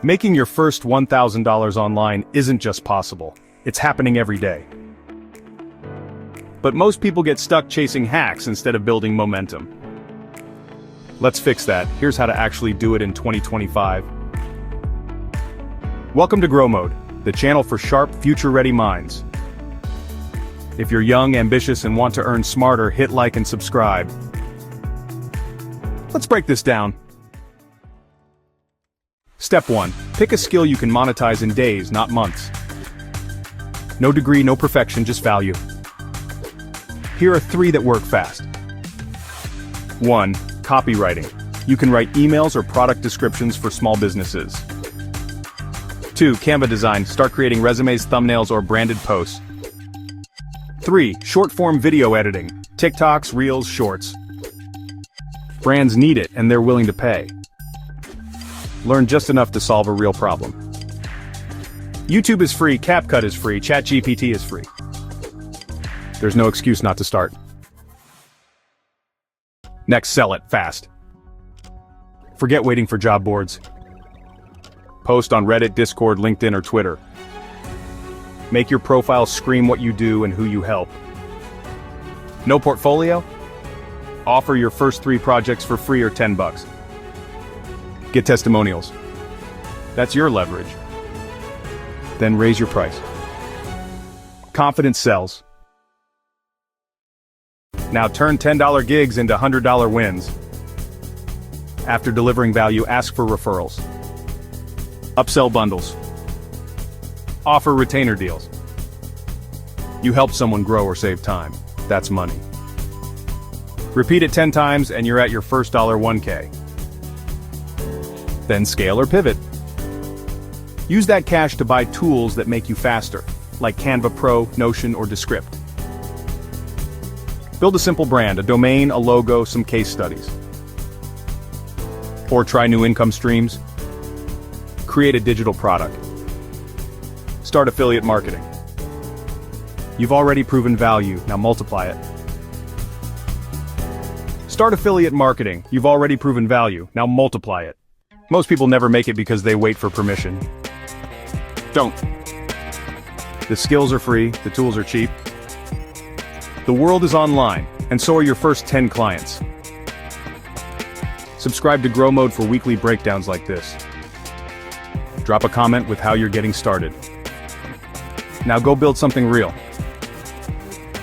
Making your first $1,000 online isn't just possible, it's happening every day. But most people get stuck chasing hacks instead of building momentum. Let's fix that. Here's how to actually do it in 2025. Welcome to Grow Mode, the channel for sharp, future-ready minds. If you're young, ambitious, and want to earn smarter, hit like and subscribe. Let's break this down. Step 1. Pick a skill you can monetize in days, not months. No degree, no perfection, just value. Here are 3 that work fast. 1. Copywriting. You can write emails or product descriptions for small businesses. 2. Canva design. Start creating resumes, thumbnails, or branded posts. 3. Short-form video editing. TikToks, Reels, Shorts. Brands need it, and they're willing to pay. Learn just enough to solve a real problem. YouTube is free, CapCut is free, ChatGPT is free. There's no excuse not to start. Next, sell it fast. Forget waiting for job boards. Post on Reddit, Discord, LinkedIn, or Twitter. Make your profile scream what you do and who you help. No portfolio? Offer your first 3 projects for free or $10. Get testimonials. That's your leverage. Then raise your price. Confidence sells. Now turn $10 gigs into $100 wins. After delivering value, ask for referrals. Upsell bundles. Offer retainer deals. You help someone grow or save time. That's money. Repeat it 10 times and you're at your first $1K. Then scale or pivot. Use that cash to buy tools that make you faster, like Canva Pro, Notion, or Descript. Build a simple brand, a domain, a logo, some case studies. Or try new income streams. Create a digital product. Start affiliate marketing. You've already proven value, now multiply it. Start affiliate marketing. You've already proven value, now multiply it. Most people never make it because they wait for permission. Don't. The skills are free, the tools are cheap. The world is online, and so are your first 10 clients. Subscribe to Grow Mode for weekly breakdowns like this. Drop a comment with how you're getting started. Now go build something real.